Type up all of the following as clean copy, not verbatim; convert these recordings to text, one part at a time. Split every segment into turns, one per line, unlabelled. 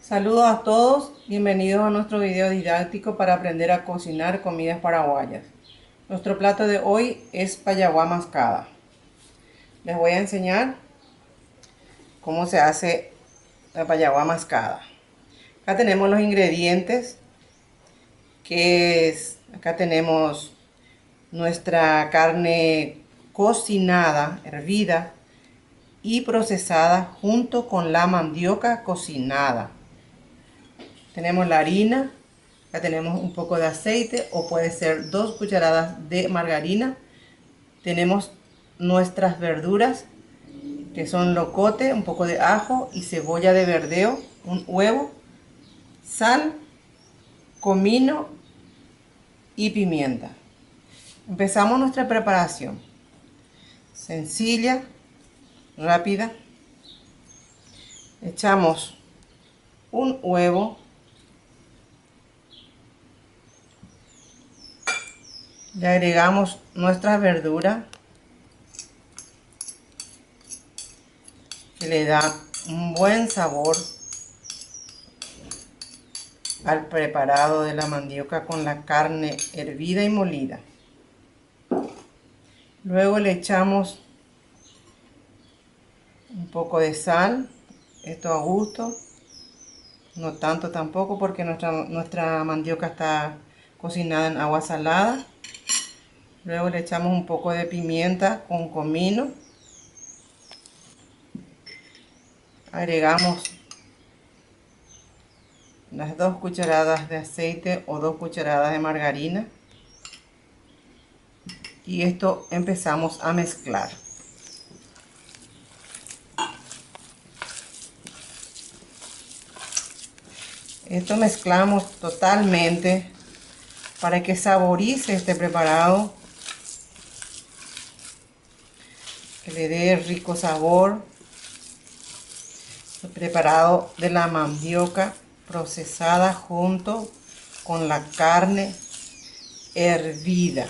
Saludos a todos, bienvenidos a nuestro video didáctico para aprender a cocinar comidas paraguayas. Nuestro plato de hoy es payaguá mascada. Les voy a enseñar cómo se hace la payaguá mascada. Acá tenemos los ingredientes, acá tenemos nuestra carne cocinada, hervida y procesada junto con la mandioca cocinada. Tenemos la harina, acá tenemos un poco de aceite o puede ser 2 cucharadas de margarina. Tenemos nuestras verduras que son locote, un poco de ajo y cebolla de verdeo, un huevo, sal, comino y pimienta. Empezamos nuestra preparación. Sencilla, rápida. Echamos un huevo. Le agregamos nuestras verduras, que le da un buen sabor al preparado de la mandioca con la carne hervida y molida. Luego le echamos un poco de sal, esto a gusto, no tanto tampoco porque nuestra mandioca está cocinada en agua salada. Luego le echamos un poco de pimienta con comino. Agregamos las 2 cucharadas de aceite o 2 cucharadas de margarina. Y esto empezamos a mezclar. Esto mezclamos totalmente para que saborice este preparado, que le dé rico sabor. El preparado de la mandioca procesada junto con la carne hervida.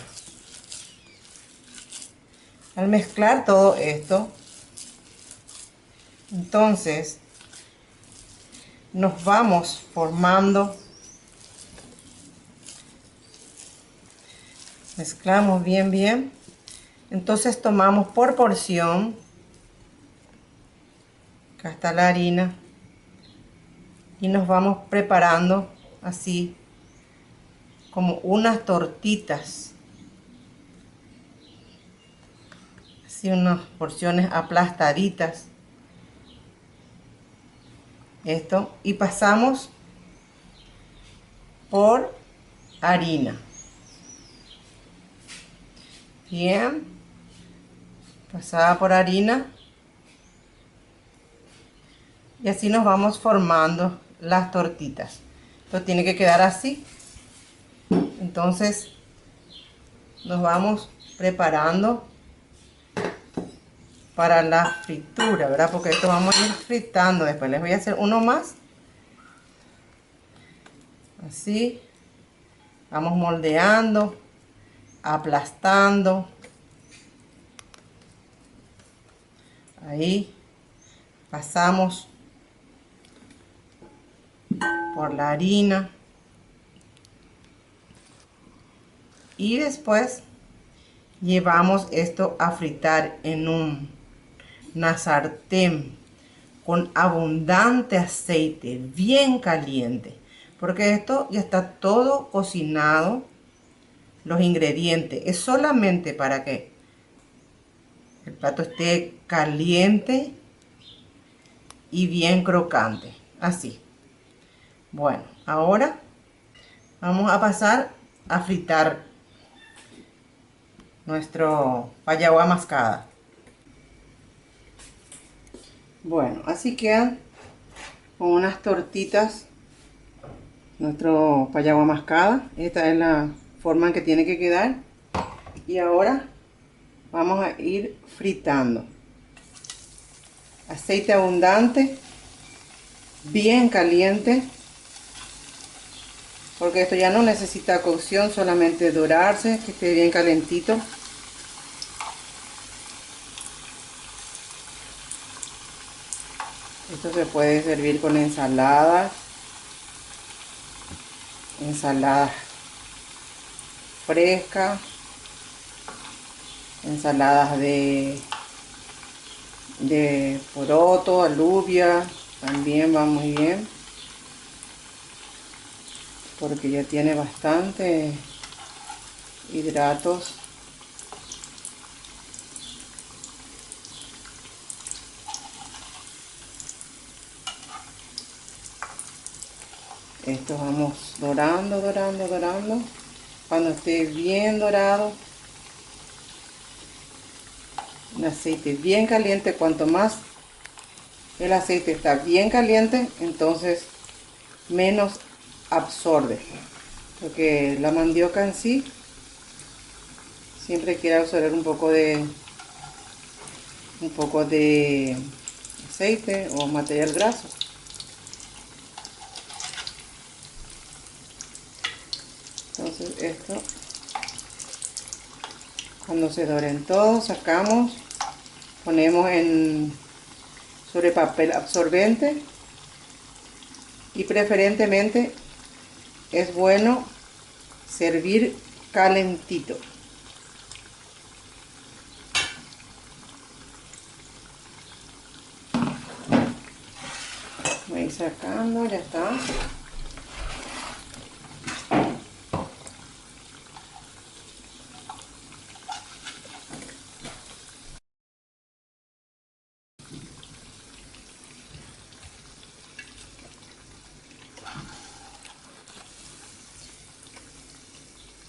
Al mezclar todo esto, entonces nos vamos formando, mezclamos bien, entonces tomamos por porción. Acá está la harina y nos vamos preparando así como unas tortitas, así unas porciones aplastaditas. Esto, y pasamos por harina. Bien, pasada por harina. Y así nos vamos formando las tortitas. Esto tiene que quedar así. Entonces nos vamos preparando para la fritura, ¿verdad? Porque esto vamos a ir fritando. Después les voy a hacer uno más. Así. Vamos moldeando, aplastando. Ahí. Pasamos por la harina. Y después llevamos esto a fritar en una sartén con abundante aceite, bien caliente, porque esto ya está todo cocinado, los ingredientes, es solamente para que el plato esté caliente y bien crocante, así. Bueno, ahora vamos a pasar a fritar nuestro payaguá mascada. Bueno, así quedan con unas tortitas nuestro payaguá mascada. Esta es la forma en que tiene que quedar. Y ahora vamos a ir fritando. Aceite abundante, bien caliente, porque esto ya no necesita cocción, solamente dorarse, que esté bien calentito. Esto se puede servir con ensaladas, ensaladas frescas, ensaladas de poroto, alubia, también va muy bien, porque ya tiene bastante hidratos. Esto vamos dorando, dorando, dorando. Cuando esté bien dorado, un aceite bien caliente, cuanto más el aceite está bien caliente, entonces menos absorbe, porque la mandioca en sí siempre quiere absorber un poco de aceite o material graso. Entonces esto, cuando se doren todos, sacamos, ponemos sobre papel absorbente, y preferentemente es bueno servir calentito. Voy a ir sacando, ya está.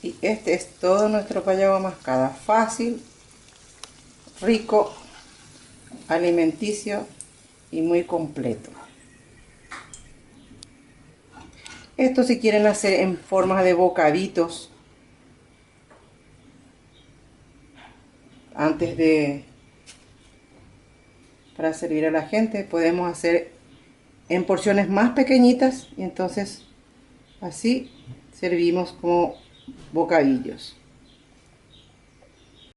Y este es todo nuestro payagua mascada, fácil, rico, alimenticio y muy completo. Esto, si quieren hacer en forma de bocaditos, para servir a la gente, podemos hacer en porciones más pequeñitas, y entonces así servimos como bocadillos.